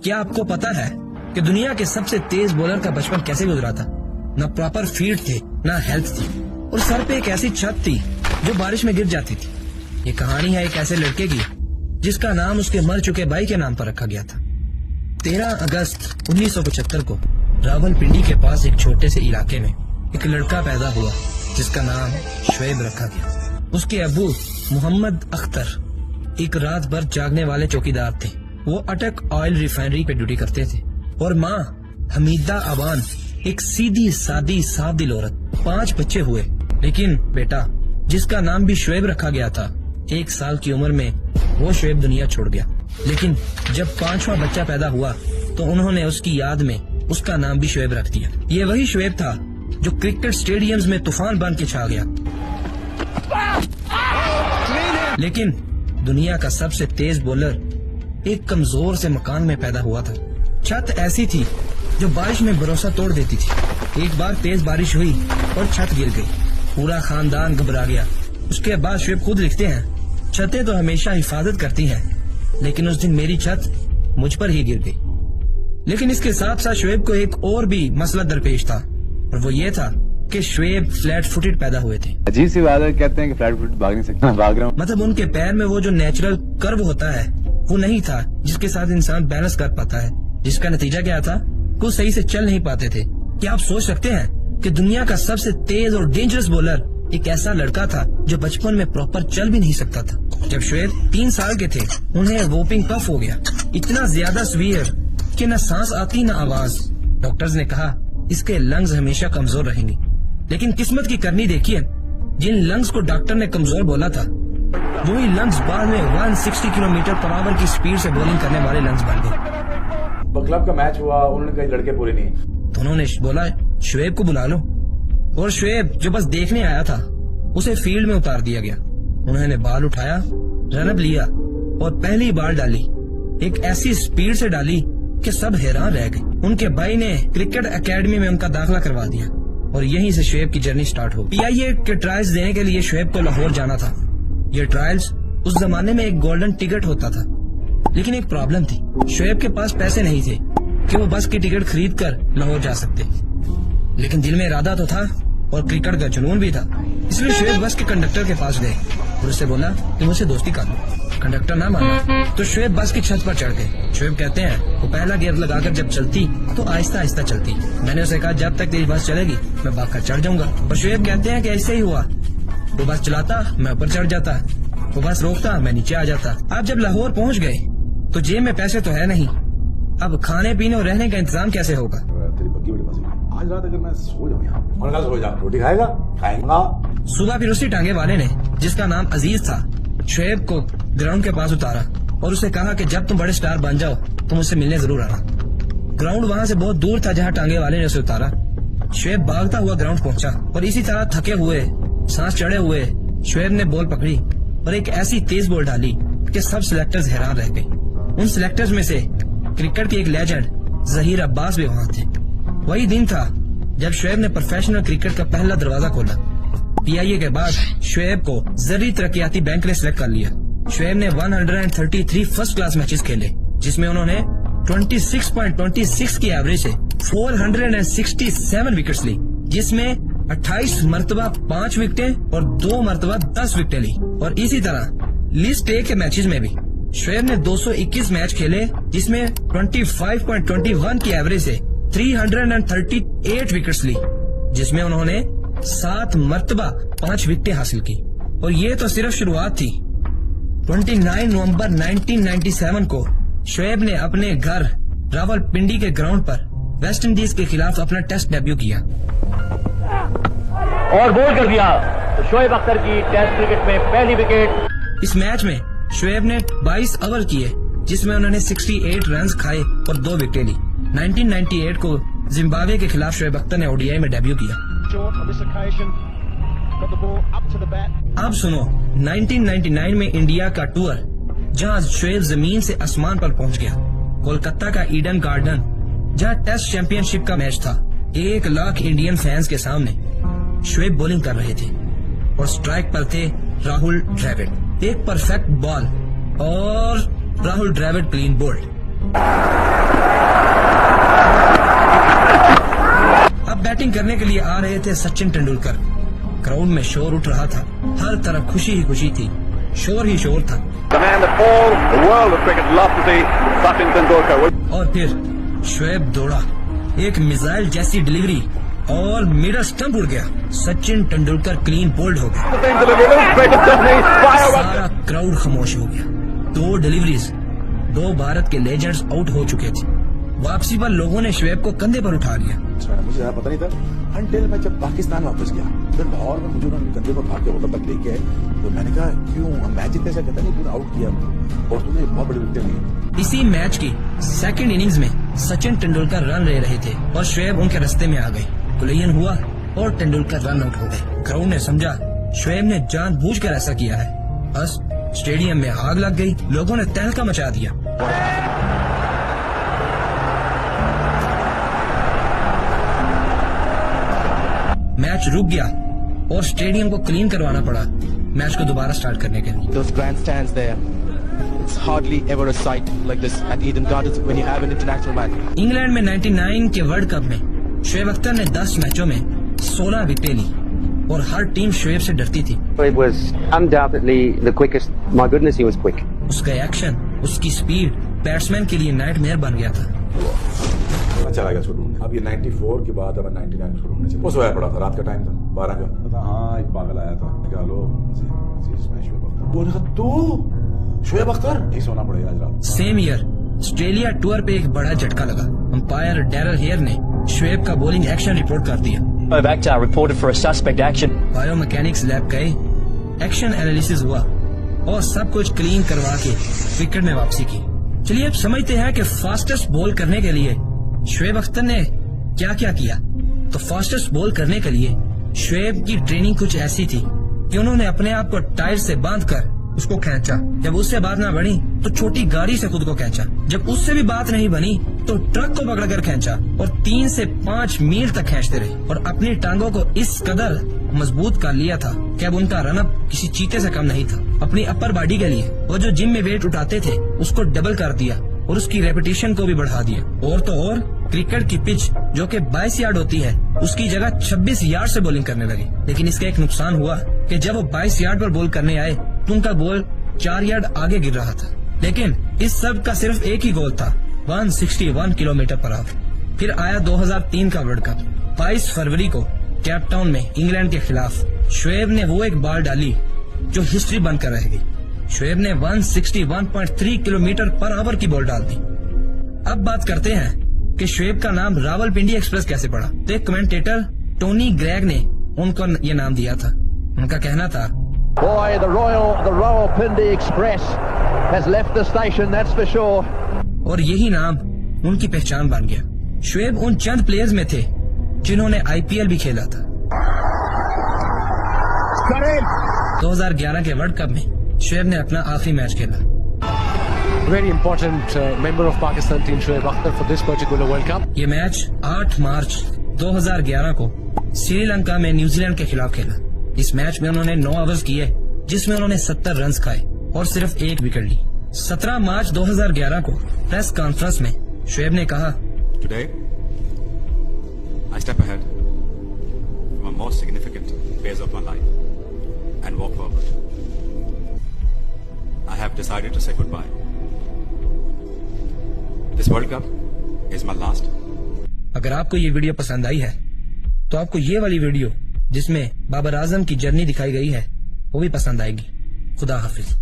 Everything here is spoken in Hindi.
क्या आपको पता है कि दुनिया के सबसे तेज बॉलर का बचपन कैसे गुजरा था? न प्रॉपर फील्ड थे, न हेल्थ थी, और सर पे एक ऐसी छत थी जो बारिश में गिर जाती थी। ये कहानी है एक ऐसे लड़के की जिसका नाम उसके मर चुके भाई के नाम पर रखा गया था। 13 अगस्त 1975 को रावलपिंडी के पास एक छोटे से इलाके में एक लड़का पैदा हुआ जिसका नाम शुएब रखा गया। उसके अब्बू मोहम्मद अख्तर एक रात भर जागने वाले चौकीदार थे। वो अटक ऑयल रिफाइनरी पे ड्यूटी करते थे, और माँ हमीदा अवान एक सीधी सादी साफ दिल औरत। 5 बच्चे हुए, लेकिन बेटा जिसका नाम भी शुएब रखा गया था, 1 साल की उम्र में वो शुएब दुनिया छोड़ गया। लेकिन जब 5वां बच्चा पैदा हुआ तो उन्होंने उसकी याद में उसका नाम भी शुएब रख दिया। ये वही शुएब था जो क्रिकेट स्टेडियम्स में तूफान बन के छा गया। लेकिन दुनिया का सबसे तेज बॉलर एक कमजोर से मकान में पैदा हुआ था। छत ऐसी थी जो बारिश में भरोसा तोड़ देती थी। एक बार तेज बारिश हुई और छत गिर गई। पूरा खानदान घबरा गया। उसके बाद शुएब खुद लिखते हैं, छतें तो हमेशा हिफाजत करती हैं, लेकिन उस दिन मेरी छत मुझ पर ही गिर गई। लेकिन इसके साथ साथ शुएब को एक और भी मसला दरपेश था, और वो ये था कि शुएब फ्लैट फुटेड पैदा हुए थे। अजीब सी बात है, कहते हैं कि फ्लैट फुटेड भाग नहीं सकते, भाग रहा हूँ। मतलब उनके पैर में वो जो नेचुरल कर्व होता है वो नहीं था जिसके साथ इंसान बैलेंस कर पाता है, जिसका नतीजा क्या था, वो सही से चल नहीं पाते थे। क्या आप सोच सकते हैं कि दुनिया का सबसे तेज और डेंजरस बॉलर एक ऐसा लड़का था जो बचपन में प्रॉपर चल भी नहीं सकता था। जब शुएब 3 साल के थे, उन्हें वोपिंग कफ हो गया, इतना ज्यादा सीवियर कि न सांस आती न आवाज। डॉक्टर्स ने कहा इसके लंग्स हमेशा कमजोर रहेंगे। लेकिन किस्मत की करनी देखिए, जिन लंग्स को डॉक्टर ने कमजोर बोला था, वही लंग्स बाद में 160 किलोमीटर पर आवर की स्पीड से बॉलिंग करने वाले लंग्स बन गए। क्लब का मैच हुआ, उन्होंने कहा लड़के पूरे नहीं, तो उन्होंने बोला शुएब को बुला लो, और शुएब जो बस देखने आया था उसे फील्ड में उतार दिया गया। उन्होंने बॉल उठाया, रनअप लिया और पहली बॉल डाली। एक ऐसी स्पीड से डाली कि सब हैरान रह गए। उनके भाई ने क्रिकेट एकेडमी में उनका दाखिला करवा दिया, और यहीं से शुएब की जर्नी स्टार्ट हो। PIA के ट्रायल्स देने के लिए शुएब को लाहौर जाना था। ये ट्रायल्स उस जमाने में एक गोल्डन टिकट होता था, लेकिन एक प्रॉब्लम थी, शुएब के पास पैसे नहीं थे कि वो बस की टिकट खरीद कर लाहौर जा सकते। लेकिन दिल में इरादा तो था और क्रिकेट का जुनून भी था, इसलिए शुएब बस के कंडक्टर के पास गए और उससे बोला कि मुझसे दोस्ती कर लो। कंडक्टर ना माना तो शुएब बस की छत पर चढ़ गए। शुएब कहते हैं वो पहला गियर लगाकर जब चलती तो आहिस्ता आहिस्ता चलती। मैंने उसे कहा जब तक तेरी बस चलेगी मैं भाग कर चढ़ जाऊंगा, और शुएब कहते हैं कि ऐसे ही हुआ। वो बस चलाता, मैं ऊपर चढ़ जाता, वो बस रोकता, मैं नीचे आ जाता। आप जब लाहौर पहुंच गए तो जेब में पैसे तो है नहीं, अब खाने पीने और रहने का इंतजाम कैसे होगा? तेरी बग्गी बड़ी बात। आज रात अगर मैं सो जाऊँ यहाँ, उन्होंने कहा सो जा, रोटी खाएगा? खाएगा। सुबह फिर उसी टांगे वाले ने, जिसका नाम अजीज था, शुएब को ग्राउंड के पास उतारा और उसे कहा कि जब तुम बड़े स्टार बन जाओ तो मुझसे मिलने जरूर आना। ग्राउंड वहाँ से बहुत दूर था जहाँ टांगे वाले ने उसे उतारा। शुएब भागता हुआ ग्राउंड पहुंचा, और इसी तरह थके हुए, सांस चढ़े हुए शुएब ने बॉल पकड़ी और एक ऐसी तेज बॉल डाली कि सब सिलेक्टर्स हैरान रह गए। उन सिलेक्टर्स में से क्रिकेट के एक लेजेंड जहीर अब्बास भी वहाँ थे। वही दिन था जब शुएब ने प्रोफेशनल क्रिकेट का पहला दरवाजा खोला। PIA के बाद शुएब को जर्री तरक्याती बैंक ने सिलेक्ट कर लिया। शुएब ने 133 फर्स्ट क्लास मैचेस खेले, जिसमें उन्होंने 26.26 की एवरेज से 467 विकेट्स ली, जिसमें 28 मरतबा 5 विकेटें और 2 मरतबा 10 विकेटें ली। और इसी तरह लिस्ट ए के मैचेस में भी शुएब ने 221 मैच खेले, जिसमें 25.21 की एवरेज से 338 विकेट्स ली, जिसमें उन्होंने 7 मरतबा 5 विकेटें हासिल की। और ये तो सिर्फ शुरुआत थी। 29 नवंबर 1997 को शुएब ने अपने घर रावलपिंडी के ग्राउंड पर वेस्ट इंडीज के खिलाफ अपना टेस्ट डेब्यू किया और गोल कर दिया। तो शुएब अख्तर की टेस्ट क्रिकेट में पहली विकेट। इस मैच में शुएब ने 22 ओवर किए, जिसमें उन्होंने 68 रन खाए और 2 विकेटें ली। 1998 को जिम्बाब्वे के खिलाफ शुएब अख्तर ने ODI में डेब्यू किया। अब सुनो 1999 में इंडिया का टूर, जहां शुएब जमीन से आसमान पर पहुंच गया। कोलकाता का ईडन गार्डन, जहां टेस्ट चैंपियनशिप का मैच था। 1 लाख इंडियन फैंस के सामने शुएब बॉलिंग कर रहे थे और स्ट्राइक पर थे राहुल द्रविड़। एक परफेक्ट बॉल और Rahul Dravid clean bowled. Batting करने के लिए आ रहे थे सचिन तेंदुलकर। क्राउड में शोर उठ रहा था, हर तरफ खुशी ही खुशी थी, शोर ही शोर था। और फिर शोएब दौड़ा, एक मिसाइल जैसी डिलीवरी और मिडल स्टंप उड़ गया। सचिन तेंदुलकर क्लीन बोल्ड हो गया। सारा क्राउड खामोश हो गया। 2 डिलीवरीज, 2 भारत के लेजेंड्स आउट हो चुके थे। वापसी पर लोगों ने शोएब को कंधे पर उठा लिया। मुझे ज्यादा पता नहीं था अनटिल मैं जब पाकिस्तान वापस गया, फिर लाहौर में मुझे उन्होंने कंधे पर उठा के होटल तक लेके आए, तो मैंने कहा क्यों मैच जितने से कहता नहीं तूने आउट किया और तूने बहुत बड़ी विकेट ली। इसी मैच की सेकंड इनिंग्स में सचिन तेंदुलकर रन ले रहे थे और शोएब उनके रास्ते में आ गए। कुलैयन हुआ और तेंदुलकर रन आउट हो गए। क्राउड ने समझा शोएब ने जानबूझकर ऐसा किया है। बस स्टेडियम में आग लग गई, लोगों ने तहलका मचा दिया। मैच रुक गया और स्टेडियम को क्लीन करवाना पड़ा मैच को दोबारा स्टार्ट करने के लिए। Those grandstands there, it's hardly ever a sight like this at Eden Gardens when you have an international match. England में 99 के वर्ल्ड कप में शोएब अख्तर ने 10 मैचों में 16 विकेटें ली और हर टीम शोएब से डरती थी। It was undoubtedly the quickest. My goodness, he was quick. उसका एक्शन, उसकी स्पीड बैट्समैन के लिए नाइटमेयर बन गया था। चला गया छोटू। अब ये 94 के बाद अब 99 छोटू ने चला। वो सोया पड़ा था, रात का टाइम था, 12 का। पता हाँ एक पागल आया था, मैंने कहा लो मैं शोएब अख्तर। बोले तू शोएब अख्तर, यही सोना पड़ेगा आज रात। सेम ईयर ऑस्ट्रेलिया टूर पे एक बड़ा झटका लगा। अंपायर डैरल हेयर ने शोएब का बॉलिंग एक्शन रिपोर्ट कर दिया। Akhtar reported for a suspect action. Biomechanics lab गए, एक्शन एनालिसिस हुआ और सब कुछ क्लीन करवा के विकेट में वापसी की। चलिए अब समझते हैं कि फास्टेस्ट बॉल करने के लिए शोएब अख्तर ने क्या क्या किया। तो फास्टेस्ट बॉल करने के लिए शोएब की ट्रेनिंग कुछ ऐसी थी कि उन्होंने अपने आप को टायर से बांधकर उसको खींचा। जब उससे बात ना बनी तो छोटी गाड़ी से खुद को खींचा। जब उससे भी बात नहीं बनी तो ट्रक को पकड़कर खींचा और 3 से 5 मील तक खींचते रहे और अपनी टांगों को इस कदर मजबूत कर लिया था कि अब उनका रनअप किसी चीते से कम नहीं था। अपनी अपर बॉडी के लिए वो जो जिम में वेट उठाते थे उसको डबल कर दिया और उसकी रेपिटेशन को भी बढ़ा दिया। और तो और क्रिकेट की पिच जो कि 22 यार्ड होती है उसकी जगह 26 यार्ड से बॉलिंग करने लगे। लेकिन इसका एक नुकसान हुआ कि जब वो 22 यार्ड पर बॉल करने आए तो उनका बॉल 4 यार्ड आगे गिर रहा था। लेकिन इस सब का सिर्फ एक ही गोल था, 161 किलोमीटर पर आवर। फिर आया 2003 का वर्ल्ड कप। 22 फरवरी को केप टाउन में इंग्लैंड के खिलाफ शोएब ने वो एक बॉल डाली जो हिस्ट्री बनकर रह गई। शोएब ने 161.3 किलोमीटर पर आवर की बॉल डाल दी। अब बात करते हैं कि शोएब का नाम रावलपिंडी एक्सप्रेस कैसे पड़ा। तो एक कमेंटेटर टोनी ग्रेग ने उनको ये नाम दिया था। उनका कहना था, Boy, the Rawalpindi Express has left the station, that's for sure. और यही नाम उनकी पहचान बन गया। शोएब उन चंद प्लेयर्स में थे जिन्होंने IPL भी खेला था। 2011 के वर्ल्ड कप में शोएब ने अपना आखिरी मैच खेला। Very important member of Pakistan team, Shoaib Akhtar, for this particular World Cup. ये मैच 8 मार्च 2011 को श्रीलंका में न्यूजीलैंड के खिलाफ खेला। इस मैच में उन्होंने 9 ओवर्स किए जिसमें उन्होंने 70 रन खाए और सिर्फ 1 विकेट ली। 17 मार्च 2011 को प्रेस कॉन्फ्रेंस में शोएब ने कहा, Today, I step ahead from a most significant phase of my life and walk forward. I have decided to say goodbye. This World Cup is my last. अगर आपको ये वीडियो पसंद आई है तो आपको ये वाली वीडियो जिसमें बाबर आजम की जर्नी दिखाई गई है वो भी पसंद आएगी। खुदा हाफिज।